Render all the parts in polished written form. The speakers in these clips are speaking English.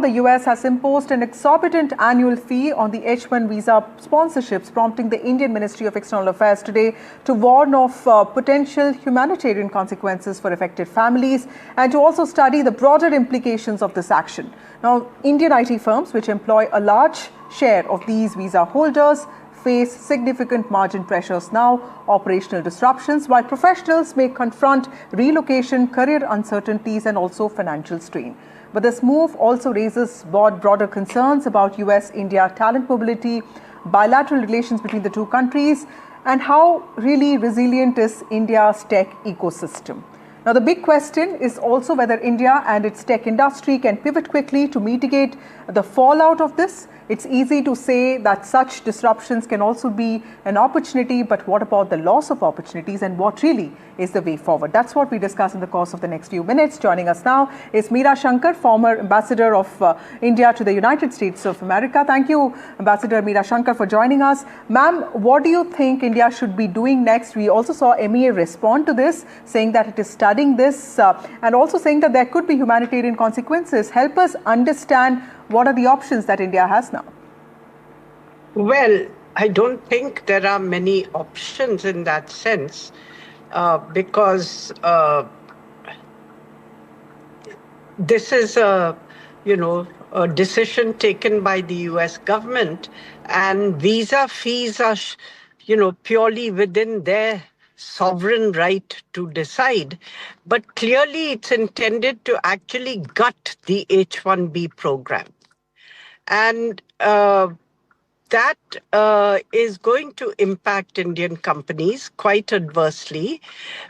The US has imposed an exorbitant annual fee on the H1 visa sponsorships, prompting the Indian Ministry of External Affairs today to warn of potential humanitarian consequences for affected families and to also study the broader implications of this action. Now, Indian IT firms, which employ a large share of these visa holders, face significant margin pressures now, operational disruptions, while professionals may confront relocation, career uncertainties, and also financial strain. But this move also raises broader concerns about US-India talent mobility, bilateral relations between the two countries, and how really resilient is India's tech ecosystem. Now, the big question is also whether India and its tech industry can pivot quickly to mitigate the fallout of this. It's easy to say that such disruptions can also be an opportunity, but what about the loss of opportunities and what really is the way forward? That's what we discuss in the course of the next few minutes. Joining us now is Meera Shankar, former ambassador of India to the United States of America. Thank you, Ambassador Meera Shankar, for joining us. Ma'am, what do you think India should be doing next? We also saw MEA respond to this, saying that it is studying this and also saying that there could be humanitarian consequences. Help us understand what are the options that India has now? Well, I don't think there are many options in that sense because this is a decision taken by the US government, and visa fees are, purely within their sovereign right to decide. But clearly it's intended to actually gut the H1B program. And that is going to impact Indian companies quite adversely.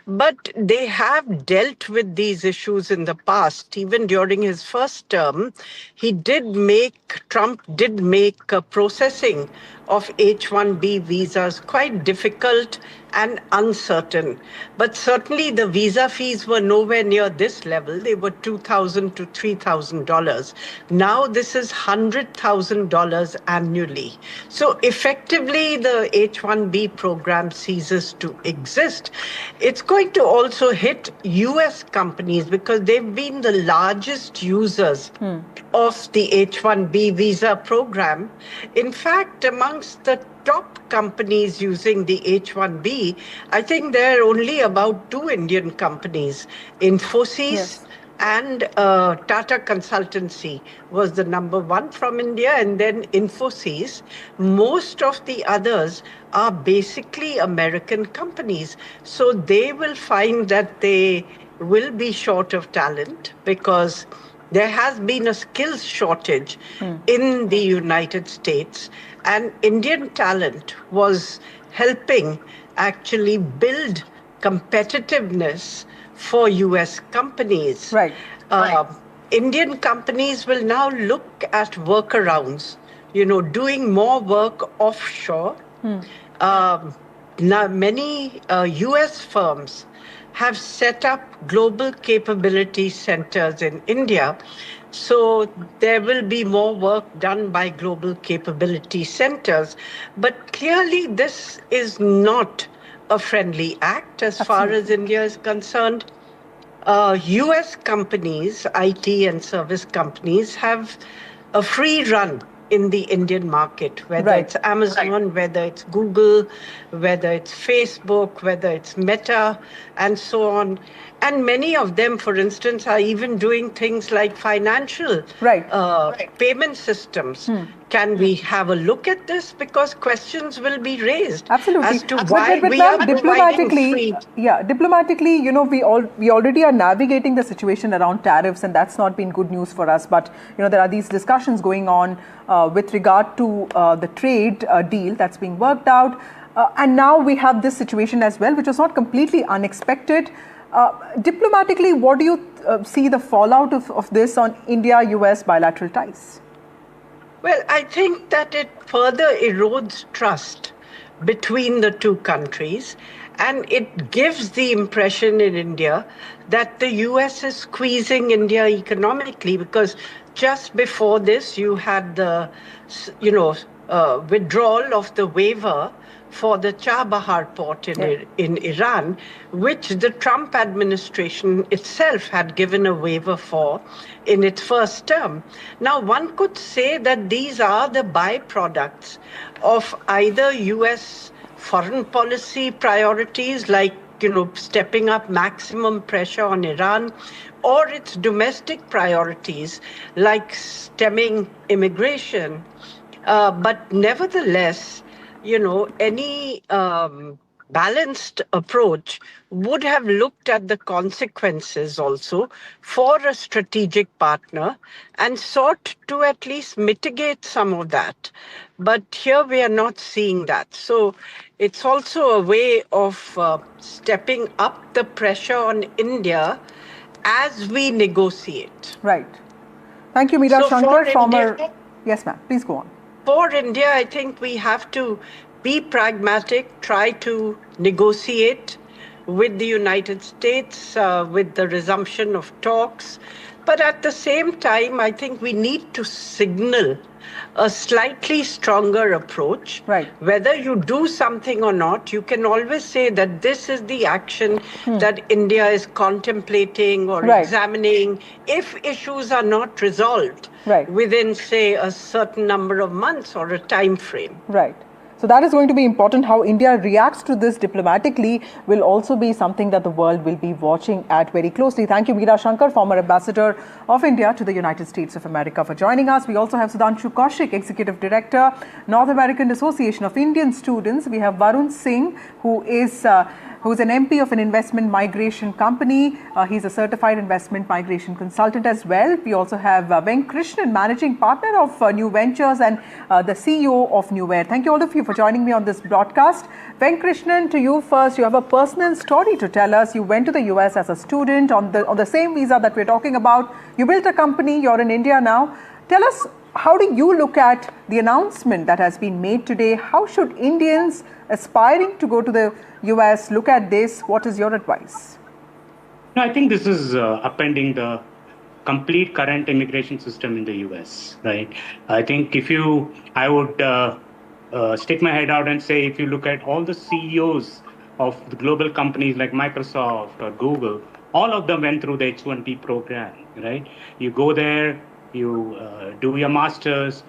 But they have dealt with these issues in the past. Even during his first term, Trump did make processing of H1B visas quite difficult and uncertain. But certainly the visa fees were nowhere near this level. They were $2,000 to $3,000. Now this is $100,000 annually. So effectively the H1B program ceases to exist. It's going to also hit US companies because they've been the largest users of the H1B visa program. In fact, amongst the top companies using the H1B, I think there are only about 2 Indian companies. Infosys and Tata Consultancy was the number 1 from India, and then Infosys. Most of the others are basically American companies. So they will find that they will be short of talent because there has been a skills shortage in the United States, and Indian talent was helping actually build competitiveness for US companies. Right. Indian companies will now look at workarounds, doing more work offshore. Now, many US firms have set up global capability centers in India. So there will be more work done by global capability centers. But clearly this is not a friendly act as far as India is concerned. US companies, IT and service companies, have a free run in the Indian market, whether it's Amazon, whether it's Google, whether it's Facebook, whether it's Meta, and so on. And many of them, for instance, are even doing things like financial payment systems. Can we have a look at this? Because questions will be raised as to why we are providing free. Diplomatically, we already are navigating the situation around tariffs, and that's not been good news for us. But there are these discussions going on with regard to the trade deal that's being worked out, and now we have this situation as well, which was not completely unexpected. Diplomatically, what do you see the fallout of this on India-US bilateral ties? Well, I think that it further erodes trust between the two countries, and it gives the impression in India that the US is squeezing India economically, because just before this you had the withdrawal of the waiver for the Chabahar port in Iran, which the Trump administration itself had given a waiver for in its first term. Now, one could say that these are the byproducts of either U.S. foreign policy priorities like stepping up maximum pressure on Iran, or its domestic priorities like stemming immigration. But nevertheless, any balanced approach would have looked at the consequences also for a strategic partner and sought to at least mitigate some of that. But here we are not seeing that. So it's also a way of stepping up the pressure on India as we negotiate. Right. Thank you, Meera Shankar, former... Yes, ma'am. Please go on. For India, I think we have to be pragmatic, try to negotiate with the United States, with the resumption of talks. But at the same time, I think we need to signal a slightly stronger approach. Right. Whether you do something or not, you can always say that this is the action that India is contemplating or examining if issues are not resolved within, say, a certain number of months or a time frame. Right. So that is going to be important. How India reacts to this diplomatically will also be something that the world will be watching at very closely. Thank you, Meera Shankar, former ambassador of India to the United States of America, for joining us. We also have Sudhanshu Kaushik, Executive Director, North American Association of Indian Students. We have Varun Singh, who is an MP of an investment migration company. He's a certified investment migration consultant as well. We also have Krishnan, managing partner of New Ventures and the CEO of Newware. Thank you all of you for joining me on this broadcast. Krishnan, to you first. You have a personal story to tell us. You went to the US as a student on the same visa that we're talking about. You built a company. You're in India now. Tell us, how do you look at the announcement that has been made today? How should Indians aspiring to go to the US look at this? What is your advice? No, I think this is upending the complete current immigration system in the US, right? I think I would stick my head out and say, if you look at all the CEOs of the global companies like Microsoft or Google, all of them went through the H1B program, right? You go there, you do your master's,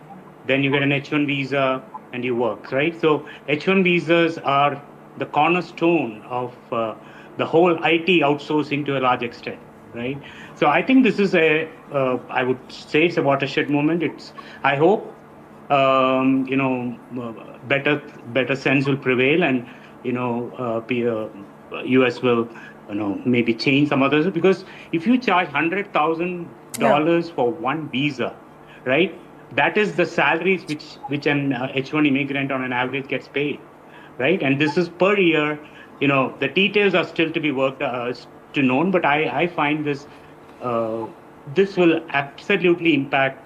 then you get an H1 visa and you work, right? So H1 visas are the cornerstone of the whole IT outsourcing to a large extent, right? So I think this is I would say it's a watershed moment. I hope, better sense will prevail, and US will, maybe change some others, because if you charge $100,000 for one visa, right? That is the salaries which an H1 immigrant on an average gets paid, right? And this is per year. The details are still to be worked to known, but I find this will absolutely impact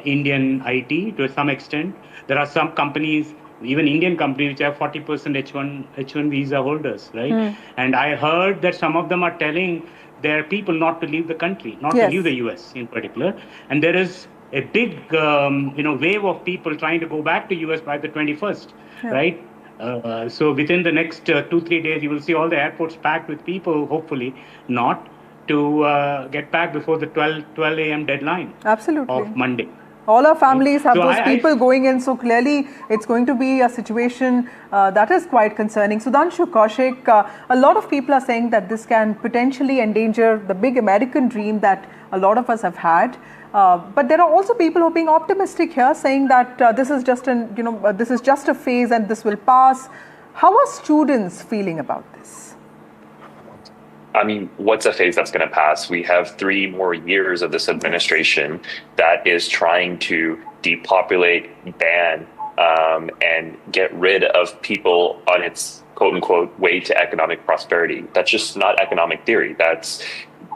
Indian IT to some extent. There are some companies, even Indian companies, which have 40% H1 visa holders, right? And I heard that some of them are telling their people not to leave the country, not to leave the US in particular. And there is a big, wave of people trying to go back to US by the 21st, right? So within the next 2-3 days, you will see all the airports packed with people, hopefully not, to get back before the 12 a.m. deadline of Monday. All our families have those people going in, so clearly it's going to be a situation that is quite concerning. Sudhanshu Kaushik, a lot of people are saying that this can potentially endanger the big American dream that a lot of us have had. But there are also people who are being optimistic here, saying that this is just this is just a phase and this will pass. How are students feeling about this? I mean, what's a phase that's going to pass? We have 3 more years of this administration that is trying to depopulate, ban, and get rid of people on its quote unquote way to economic prosperity. That's just not economic theory. That's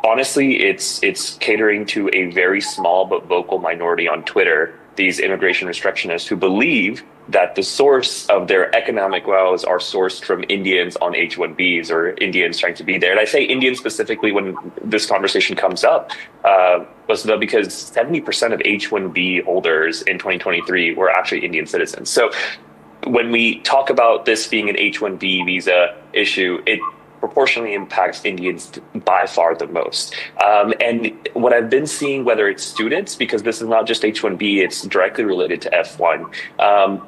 honestly, it's catering to a very small but vocal minority on Twitter, these immigration restrictionists who believe that the source of their economic woes are sourced from Indians on H1Bs or Indians trying to be there. And I say Indians specifically when this conversation comes up, because 70% of H1B holders in 2023 were actually Indian citizens. So when we talk about this being an H1B visa issue, it proportionally impacts Indians by far the most. And what I've been seeing, whether it's students, because this is not just H1B, it's directly related to F1.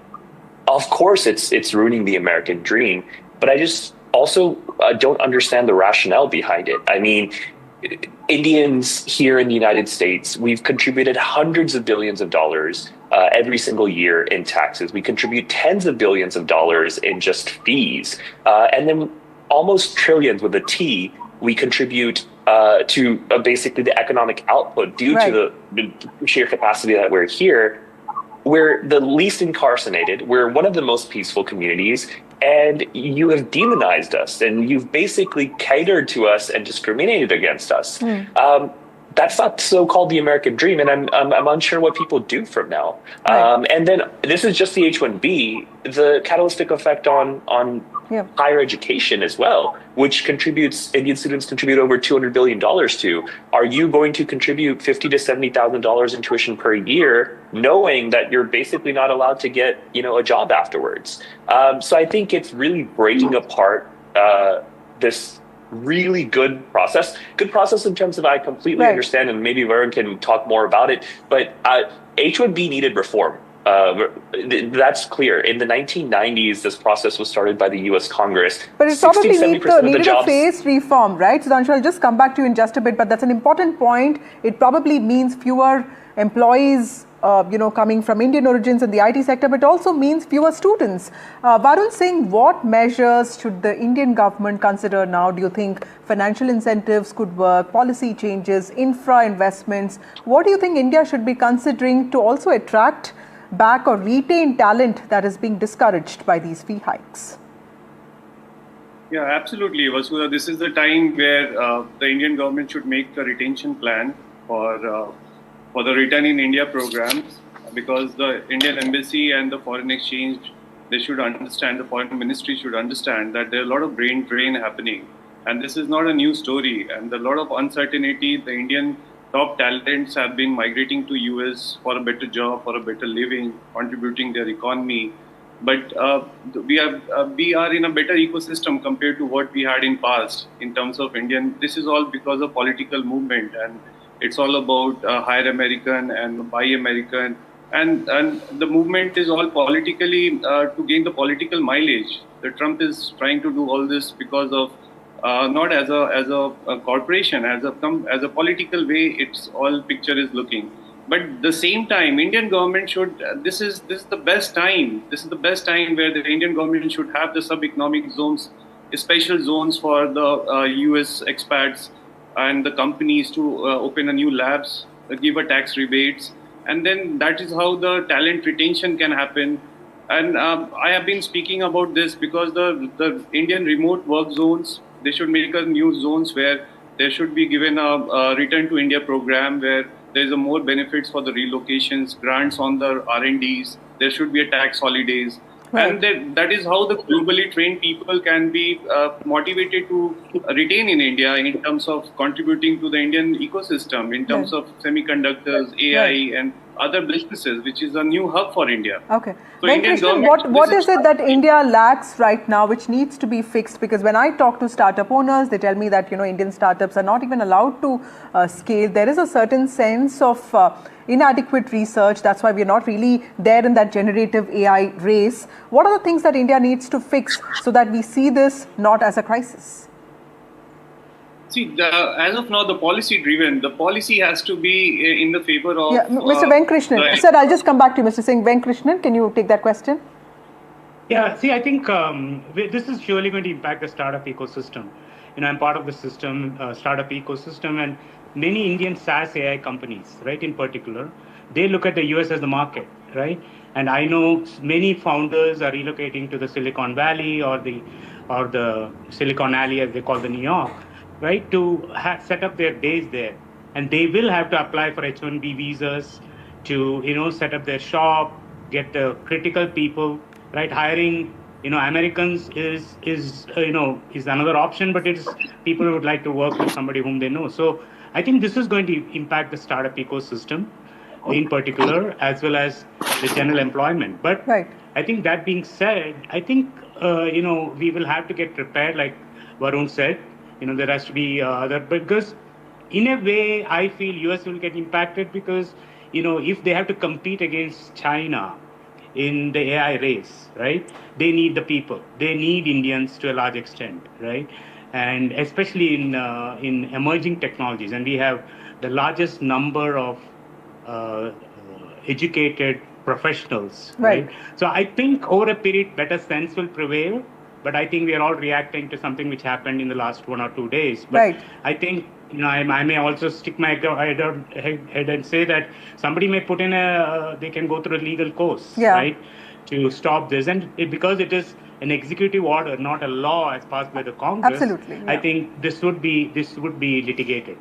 Of course, it's ruining the American dream, but I just also don't understand the rationale behind it. I mean, Indians here in the United States, we've contributed hundreds of billions of dollars every single year in taxes. We contribute tens of billions of dollars in just fees. And then almost trillions with a T we contribute to basically the economic output due to the sheer capacity that we're here. We're the least incarcerated. We're one of the most peaceful communities. And you have demonized us, and you've basically catered to us and discriminated against us. That's not so-called the American dream, and I'm unsure what people do from now. And then this is just the H1B, the catalytic effect on higher education as well, which contributes, Indian students contribute over $200 billion to. Are you going to contribute $50,000 to $70,000 in tuition per year, knowing that you're basically not allowed to get, a job afterwards? So I think it's really breaking apart this really good process in terms of I completely understand, and maybe Varun can talk more about it, but H1B needed reform. That's clear. In the 1990s, this process was started by the U.S. Congress. But it probably needed a phased reform, right? So I'll just come back to you in just a bit, but that's an important point. It probably means fewer employees coming from Indian origins in the IT sector, but also means fewer students. Varun Singh, what measures should the Indian government consider now? Do you think financial incentives could work, policy changes, infra investments? What do you think India should be considering to also attract back or retain talent that is being discouraged by these fee hikes? Yeah, absolutely, Vasudha. This is the time where the Indian government should make a retention plan for the Return in India programs, because the Indian Embassy and the Foreign Exchange, they should understand, the Foreign Ministry should understand that there are a lot of brain drain happening. And this is not a new story. And a lot of uncertainty, the Indian top talents have been migrating to US for a better job, for a better living, contributing their economy. But we are in a better ecosystem compared to what we had in past in terms of Indian. This is all because of political movement, and it's all about hire American and buy American, and the movement is all politically to gain the political mileage. The Trump is trying to do all this because of not as a corporation, as a political way. It's all picture is looking. But at the same time, Indian government should. This is the best time. This is the best time where the Indian government should have the sub-economic zones, special zones for the US expats and the companies to open a new labs, give a tax rebates, and then that is how the talent retention can happen. And I have been speaking about this because the Indian remote work zones, they should make a new zones where there should be given a return to India program where there is a more benefits for the relocations, grants on the R&Ds. There should be a tax holidays. And that is how the globally trained people can be motivated to retain in India in terms of contributing to the Indian ecosystem, in terms of semiconductors, AI, and other businesses, which is a new hub for India. Okay. So what is it that India lacks right now, which needs to be fixed? Because when I talk to startup owners, they tell me that Indian startups are not even allowed to scale. There is a certain sense of inadequate research. That's why we're not really there in that generative AI race. What are the things that India needs to fix so that we see this not as a crisis? See, as of now, the policy driven, the policy has to be in the favor of... Yeah, Mr. Venkrishnan. Sir, I'll just come back to you, Mr. Singh. Venkrishnan, can you take that question? Yeah, see, I think this is surely going to impact the startup ecosystem. I'm part of the system, startup ecosystem, and many Indian SaaS AI companies, right, in particular, they look at the US as the market, right? And I know many founders are relocating to the Silicon Valley or the Silicon Alley, as they call the New York, right, to set up their base there. And they will have to apply for H1B visas to, set up their shop, get the critical people, right? Hiring, Americans is another option, but it's people who would like to work with somebody whom they know. So I think this is going to impact the startup ecosystem in particular, as well as the general employment. But Right. I think that being said, I think, we will have to get prepared, like Varun said. There has to be because in a way, I feel US will get impacted because, if they have to compete against China in the AI race, right? They need the people. They need Indians to a large extent, right? And especially in emerging technologies, and we have the largest number of educated professionals, right? So I think over a period, better sense will prevail. But I think we are all reacting to something which happened in the last 1 or 2 days. But I think, I may also stick my head and say that somebody may put in they can go through a legal course, right, to stop this. And because it is an executive order, not a law as passed by the Congress, absolutely, I think this would be litigated.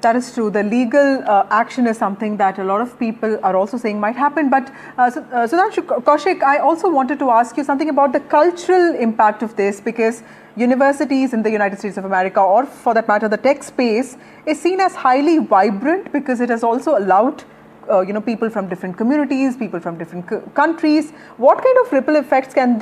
That is true. The legal action is something that a lot of people are also saying might happen. But Sudhanshu, Kaushik, I also wanted to ask you something about the cultural impact of this, because universities in the United States of America, or for that matter, the tech space, is seen as highly vibrant because it has also allowed people from different communities, people from different countries. What kind of ripple effects can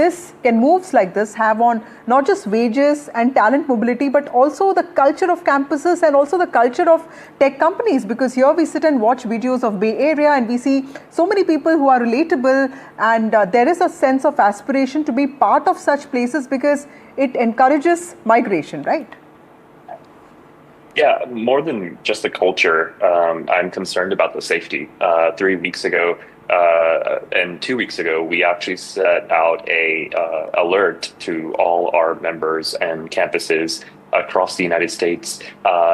moves like this have on not just wages and talent mobility, but also the culture of campuses and also the culture of tech companies? Because here we sit and watch videos of Bay Area and we see so many people who are relatable, and there is a sense of aspiration to be part of such places because it encourages migration, right? Yeah, more than just the culture, I'm concerned about the safety. 3 weeks ago and 2 weeks ago, we actually set out a alert to all our members and campuses across the United States,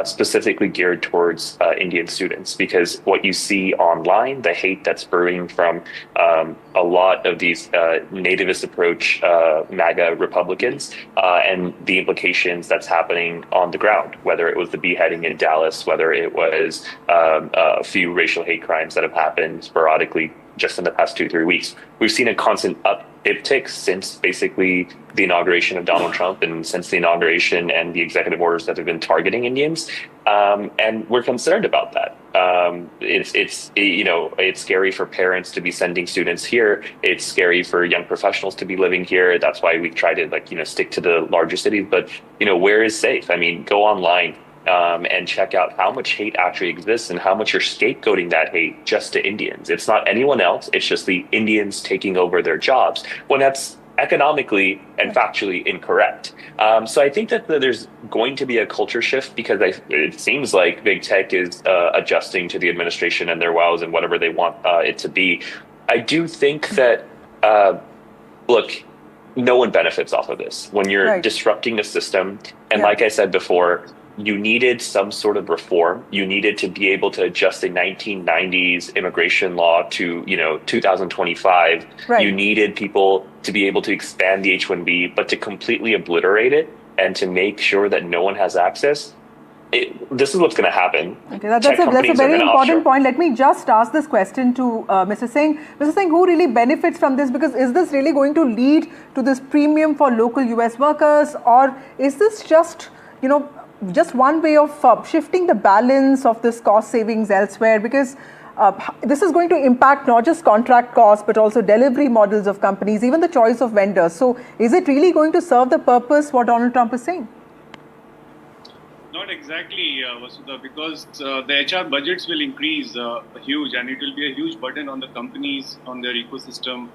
specifically geared towards Indian students, because what you see online, the hate that's brewing from a lot of these nativist approach MAGA Republicans, and the implications that's happening on the ground, whether it was the beheading in Dallas, whether it was a few racial hate crimes that have happened sporadically just in the past 2-3 weeks. We've seen a constant uptick since basically the inauguration of Donald Trump, and since the inauguration and the executive orders that have been targeting Indians, and we're concerned about that. It's scary for parents to be sending students here. It's scary for young professionals to be living here. That's why we've tried to stick to the larger cities. But where is safe? I mean, go online. And check out how much hate actually exists and how much you're scapegoating that hate just to Indians. It's not anyone else. It's just the Indians taking over their jobs, when that's economically and factually incorrect. So I think that there's going to be a culture shift, because it seems like big tech is adjusting to the administration and their wows and whatever they want it to be. I do think that, look, no one benefits off of this when you're disrupting the system. And like I said before, you needed some sort of reform. You needed to be able to adjust the 1990s immigration law to, 2025. You needed people to be able to expand the H1B, but to completely obliterate it and to make sure that no one has access. This is what's going to happen. Okay, that's a very important point. Let me just ask this question to Mr. Singh. Mr. Singh, who really benefits from this? Because is this really going to lead to this premium for local US workers, or is this just, just one way of shifting the balance of this cost savings elsewhere? Because this is going to impact not just contract costs, but also delivery models of companies, even the choice of vendors. So is it really going to serve the purpose what Donald Trump is saying? Not exactly, Vasudha, because the HR budgets will increase huge, and it will be a huge burden on the companies, on their ecosystem,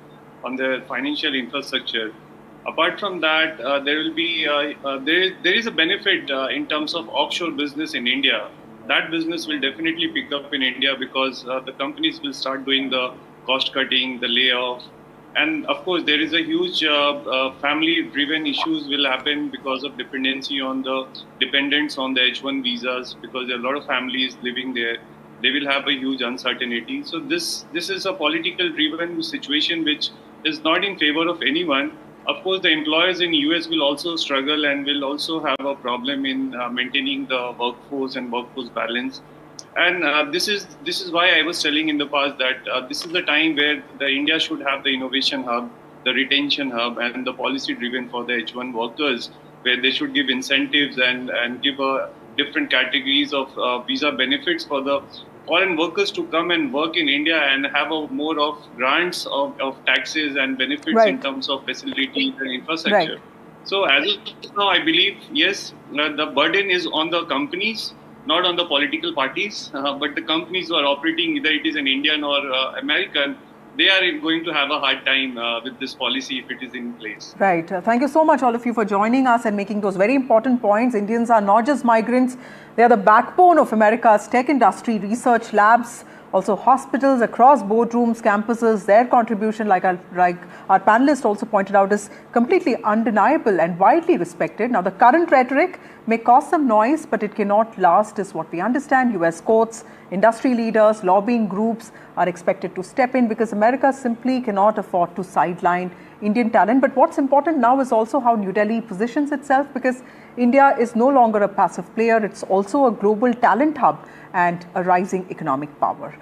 on their financial infrastructure. Apart from that, there will be there is a benefit in terms of offshore business in India. That business will definitely pick up in India, because the companies will start doing the cost cutting, the layoff, and of course there is a huge family-driven issues will happen because of dependency on the dependents on the H1 visas, because there are a lot of families living there. They will have a huge uncertainty. So this is a political-driven situation which is not in favor of anyone. Of course, the employers in US will also struggle and will also have a problem in maintaining the workforce and workforce balance. And this is why I was telling in the past that this is the time where the India should have the innovation hub, the retention hub, and the policy driven for the H1 workers, where they should give incentives and give different categories of visa benefits for the foreign workers to come and work in India and have a more of grants of taxes and benefits in terms of facilities and infrastructure. So as of now, I believe, yes, the burden is on the companies, not on the political parties, but the companies who are operating, either it is an Indian or American, they are going to have a hard time with this policy if it is in place. Right. Thank you so much, all of you, for joining us and making those very important points. Indians are not just migrants. They are the backbone of America's tech industry, research labs, also hospitals across boardrooms, campuses. Their contribution, like our panelist also pointed out, is completely undeniable and widely respected. Now, the current rhetoric may cause some noise, but it cannot last, is what we understand. US courts, industry leaders, lobbying groups are expected to step in because America simply cannot afford to sideline Indian talent. But what's important now is also how New Delhi positions itself, because India is no longer a passive player. It's also a global talent hub and a rising economic power.